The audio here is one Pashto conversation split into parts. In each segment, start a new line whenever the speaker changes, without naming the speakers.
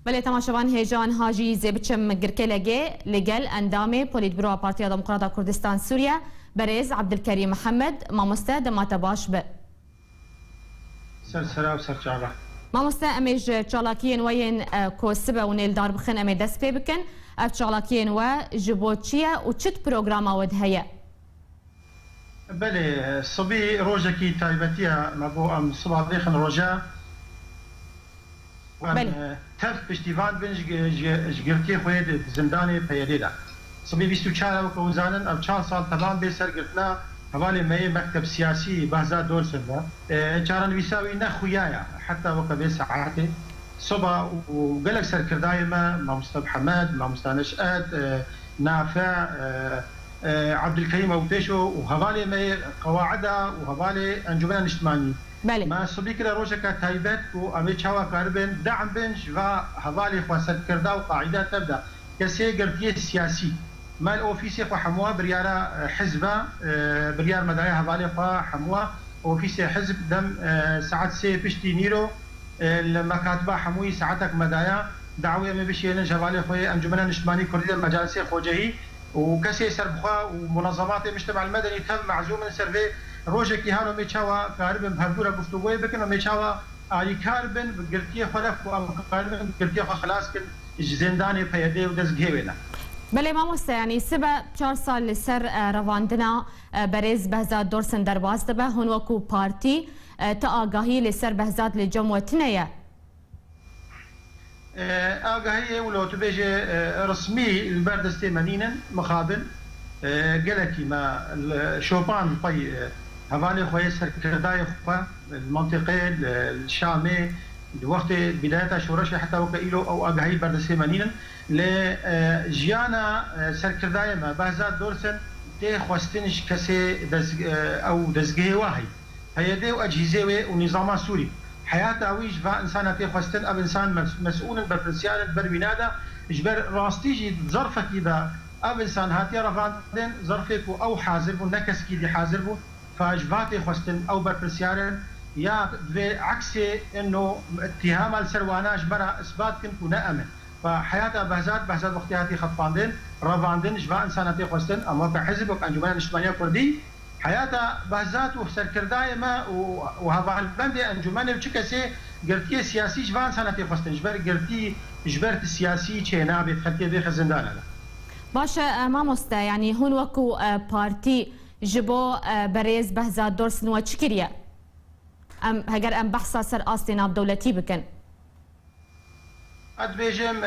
بله تماشاوان هیجان هاجی زیبچم گرکلگه لگل اندام پولیت برو پارتیا دموکراتا کردستان سوریا برز عبدالکریم محمد مامسته دمات باش به
سرسرا و سرچاله
مامسته امیج چالاکین وین کوسبه و نیل دار بخن امی دست پی بکن اف چالاکین و جبوتشیه و چت پروگرام ود هيا
بله صبي روجكي تايبتيا مبو ام صبح ديخن روجا
بله
تف بشتيفان بنج جگرتي خويد زنداني بيديدا صبي 24 وكو زانن اب 4 سال تمام بيسر قلتنا حوالي مي مكتب سياسي بهزا دور سنة جارن بيساوي نخويايا حتى وقت بساعاتي صبا وقالك سر كردايما مع مصطفى حماد مع مصطفى نشأت نافع عبد الكريم ابو بيشو وهوالي مي قواعدها وهوالي انجمن الاجتماعي
بله
ما صبي كده روجك تايبت وامي تشاوا كاربن دعم بنج وهوالي خواسد كردا وقاعده تبدا كسي قرتيه سياسي ما الاوفيسي خو حموا بريارا حزبه بريار مدعي هوالي خو حموا اوفيسي حزب دم ساعات سي بشتي نيرو المكاتبه حموي ساعتك مدايا دعوه امي بشي هوالي خو انجمن الاجتماعي كردي المجالس خوجهي وكسي سربخا ومنظمات المجتمع المدني تم معزوم من سرفي روجك هانو ميتشاوا كاربن بهدورا گفتگوی بکن و ميتشاوا آلی کاربن بگرتی خلاف و کاربن بگرتی خلاص کن زندانی پیاده و دزگیوینا.
بله ماموسته یعنی سبا 4 سال لسر رواندنا برز بهزاد دورسن درباز دبه هون وکو پارتی تا آگاهی لسر بهزاد لجموتنه
آگاهی ولو تبيجي رسمي البردستي منينا مخابن قالكي ما شوبان طي هوالي خويس كرداي خفا المنطقة الشامي وقت بداية شورش حتى وكيلو او آگاهي بردستي منينا لجيانا سركرداي ما بهزاد دورسن تي خواستنش كسي او دزگه واهي هيدي واجهزه ونظام سوري حياته اويج فا انسان تي خواستن اب انسان مسؤول بالفرنسيان بربينادا اجبر راستيجي ظرفك اذا اب انسان هاتي رفاندن ظرفك او حاضر بو نكس كي دي حاضر بو فاجباتي خواستن او بالفرنسيان يا عكس انه اتهام السروانا اجبر اثبات كنت نامن فحياته بهزاد وقتها خطفاندن رفاندن اجبا انسان تي خواستن اما كحزب وكانجمن الاجتماعيه كردي حياته بهزات وسركرداي ما وهذا البند انجمن وشكسي قرتي سياسي جبان سنتي خستن جبر قرتي جبرت السياسي تشينا بتخلتي بخ زندان
باشا ماموستا يعني هون وكو بارتي جبو بريز بهزات دورسن وشكريا ام هجر ام بحثا سر اصلنا بدولتي بكن
ادبيجم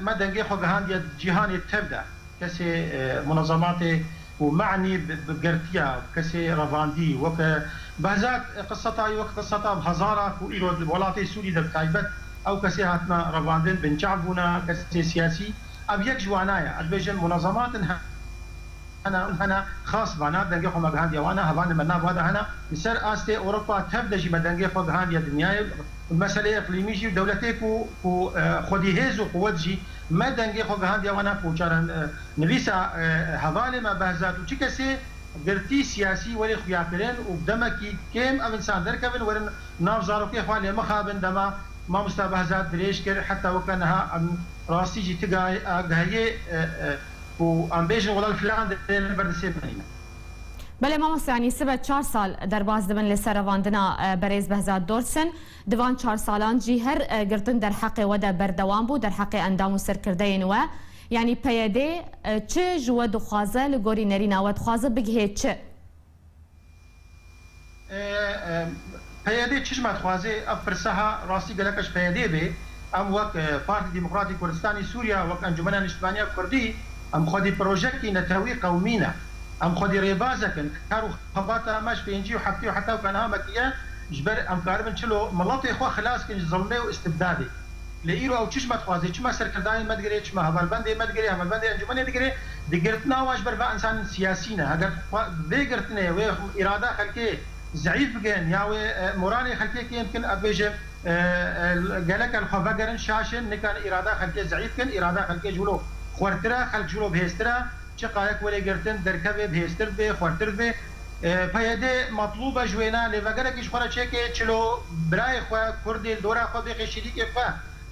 ما دنجي خو بهاندي جهاني تبدا كسي منظمات ومعني بقرتيا كسي رافاندي وك بهزات قصتها وقصتها بهزارة وإيرو الولاتي سوري ذا تايبت أو كسي هاتنا رافاندين بن شعبنا كسي سياسي أبيك جوانايا أدبيجن منظمات أنا خاص بنا دنجي خو مجهانديا وأنا هبان منا بهذا هنا يصير أستي أوروبا تبدأ جي مدنجي خو مجهانديا دنيا المسألة إقليمية ودولتك خدي هزو قوتجي ما دنجي خو مجهانديا وأنا كوشارن نبيسا هذالي ما بهزات وشكسي قرتي سياسي ولي خياكرين وبدمكي كيم أب إنسان دركبن ورن ناف زاروكي خوالي مخابن دما ما مستبهزات بريش كر حتى وكانها راسي جي تقاي أقهي وأمبيجن ولا الفلان بردسي بنينا
بله ماموس يعني سبت 4 سال درباز دبن لسر رواندنا بريز بهزاد دورسن دوان 4 سالان جي هر قرتن در حق ودا بردوان بو در حق اندام سرکردین و يعني پیاده چه جو دخوازه لگوری نرینا و دخوازه بگه چه؟
پیاده چشم دخوازه افرسها راستی گلکش پیاده به ام وک پارتی ديمقراطي كردستاني سوريا وك انجمن الاجتماعيه كردي ام خدي بروجكتي نتاوي قومينا ام خدي ريبازكن كارو خباتا ماش بينجي وحتى وكانها مكيه جبر ام كاربن چلو ملاتي خو خلاص كن ظلمي واستبدادي لإيرو أو چشمة خوازي چما سركرداني مدقري چما هفالبندي مدقري هفالبندي انجمني دقري دقرتنا واش بربا انسان سياسينا هاگر بيقرتنا وي إرادة خلقي ضعيف بگن يا وي موراني خلقي كي يمكن أبيجي قالك الخوفا قرن شاشن نكان إرادة خلقي ضعيف كن إرادة خلقي جولو خورترا خلق جولو بهسترا چقايك ولي قرتن دركبه بهستر به خورتر به پیاده مطلوبه جوینا لوگره کش خورا چه که چلو برای خو کردی دورا خو بخشیدی که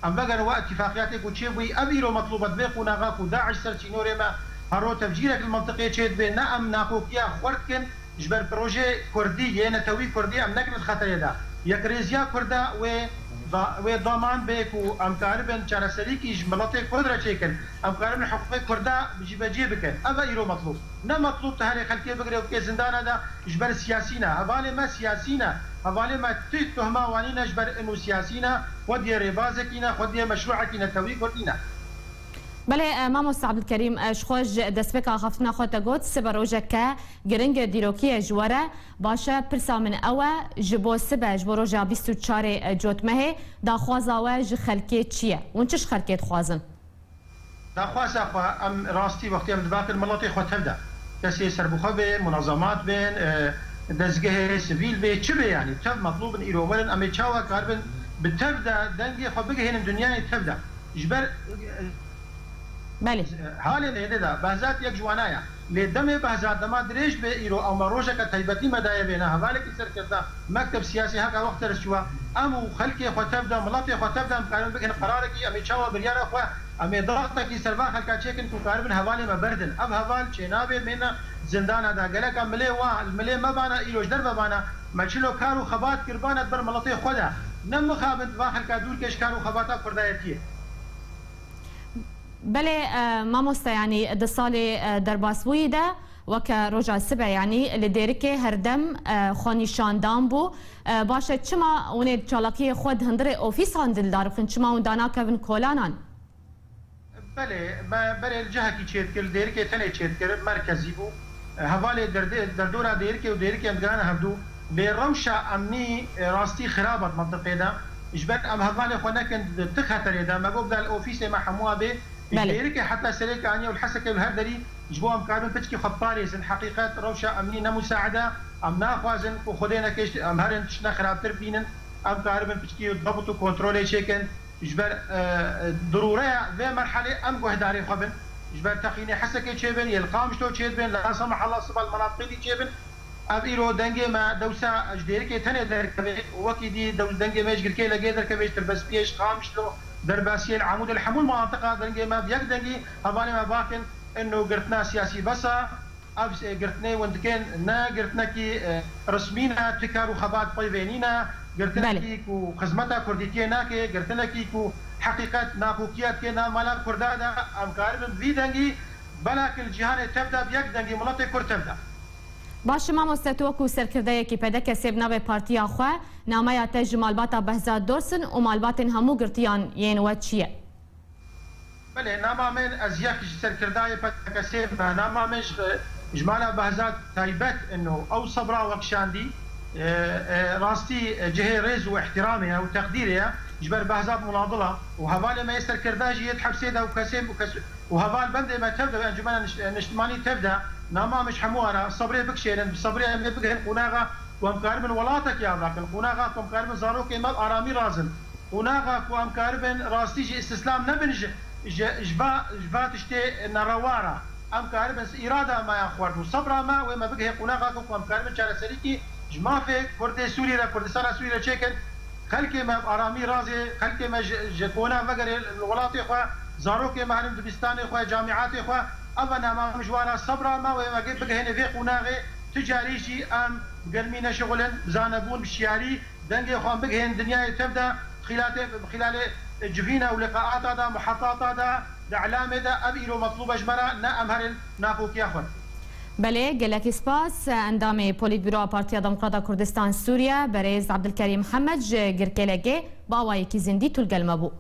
ام بقى وقت اتفاقياتك وتشوي ابيرو مطلوبه بيق ونغاك وداعش سرتي نوري ما هرو تفجيرك المنطقيه تشيد بين نعم ناقوكيا خورتكن جبر بروجي كردي يعني توي كردي ام نكن الخطر دا يكريزيا كردا و ضمان بيك وام كاربن شارع سريكي جملتي قدره تشيكن ام كاربن حقوق كردا بجي بكن ابا يرو مطلوب نا مطلوب تهري خلكي بقري وكي زندان هذا جبر سياسينا هبالي ما سياسينا هبالي ما تهما وانينا جبر انه سياسينا ودي ربازكينا ودي مشروعكينا توي كردينا
بله مامۆستا عەبدولکەریم خۆش دەستپێکا خەفتنا خۆتە گوت سبە ڕۆژێکە گرنگە دیرۆکیە ژوەرە باشە پرسا من ئەوە ji بۆ سبە ji بۆ ڕۆژا 24 جوتمەهێ داخوازاوە ji خەلکێ چییە؟ ون چش خەلکێ دخوازن؟
داخوازا خوا ئەم ڕاستی وەختی ئەم دباکرد مەڵەتی خۆ تەودا کەسێ سەربخۆ بێ منەظەمات بێن دەستگەهێ سڤیل بێ چ بێ یعنی تەv مەطلوبن ئیرۆوەرن ئەمێ چاوە کاربن بتەودا دەنگێ خۆ بگەهێنن دنیای تەودا ژبەر
بله
حالي لهذا بهزات يك جوانايا لدمي بهزات دما دريش بإيرو أو مروجة كتيبتي مدايا بينها هذلك يصير كذا مكتب سياسي هكا وقت رشوا أمو خلقي خطبدا ملاطي خطبدا مقارن بكن قرارك أمي تشاوا بريارة أخوة أمي ضغطك يسربا خلقا تشيكن كوكاربن هوالي ما بردن أب هوال تشينابي من زندان هذا قالك ملي وا الملي ما بانا إيروش درب بانا ما تشلو كارو خبات كربانة بر ملاطي خدا نم خابد با خلقا دول كش كارو خباتا كردايتيه
بله مامۆستا ینی دە ساڵێ دەرباسبوویدا وەکە ڕۆژا سبە ینی لە دێرکێ هەردەم خۆنیشاندان بوو باشە چما ونێ چالاکیە خۆت هەندرێ ئۆفیسان دلدار بکەن چما ون داناکەون کۆلانان
بەێ جەهەکی چێت کرد دێرکێ تەنێ چێت کرد مرکزی بوو هەواڵێ دەردۆرا دێرکێ و دێرکێ ئەمگانە هەردوو لێ ڕەوشە ئەمنی ڕاستی خراپەت منطقێدا ژبەر ئەم هەواڵێ خۆ نەکەن تک خەتەرێدا مەگۆ بدال ئۆفیسێ مە هەمووە بێ ديرك حتى سريك عني والحسكة والهردري جبوهم كاربن بتشكي خطاري زين حقيقة روشة أمنية مساعدة أم ناخوازن وخدينا كيش أم هرن تشنا خراب تربينن أم كاربن بتشكي ضبطوا كنترولي شيكن جبر ضرورية في مرحلة أم جهداري خبن جبر تقيني حسكة شيبن يلقام شتو شيبن لا سمح الله صبا المناطق دي شيبن أبيرو دنجي ما دوسا جديرك تاني دركبه وكيدي دوس دنجي ما يجري كي لقي دركبه تربس بيش قامشلو درباسي العمود الحمول مناطقة دنجي ما بيك دنجي هبالي ما باكن إنه قرتنا سياسي بسا أبس قرتنا وندكين نا قرتنا كي رسمينا تكارو خبات طيبينينا قرتنا كي خزمتا كرديتية ناكي قرتنا كي حقيقة ناكوكيات كي نا مالا كردادا أم كاربن في دنجي بلاك الجهان تبدا بيك دنجي مناطق كرد تبدا
باش مامۆستا وەکو سەرکردەیەکی پێدەکە سێ بناوێ پارتیا خۆ نامەیە تە ji malbata بەهزاد دۆرسن و malbatên hemû girtiyan yên we çi ye؟
بله ناما من از یک سرکردای پتکسیب ناما من جمالا بهزاد تایبت انه او صبرا وكشاندي راستي جهه ريز واحترامها وتقديرها جبر بهزاد مناضله وهفال ما يسركرداجي يتحب سيدا وكسيب وهفال بند ما تبدا انجمنا نجتماني تبدا ناما مش حموارا صبري بكشيرن صبري ام بكهن قناغا وامكاربن ولاتك يا ذاك القناغا وامكاربن زاروك امام ارامي رازن قناغا وامكاربن راستي استسلام نبنج جبا تشتي نروارا ام كاربن اراده ما يخورد وصبر ما وما بقى قناغا ام كاربن شارع سريكي جما في كرد سوريا كردستان سوريا تشيكن خلكي ما ارامي رازي خلكي ما جكونا مغري الولاتي خو زاروك ما هرم دبستان خو جامعات خو ابنا ما مجوانا صبر ما وما بقى هنا في قناغي تجاري شي ام قلمينا شغلا زانبون بشياري دنجي خو بقى هنا الدنيا تبدا خلال جفينا ولقاءات هذا محطات هذا اعلام هذا ابيرو مطلوب اجمرا نا امهر ناخوك ياخذ
بله گلکی سپاس اندام پولیت بیرو پارتیا دموکراتا کردستان سوریا بریز عبدالکریم محمد گرکلگه با وایکی زندی تول گلمبو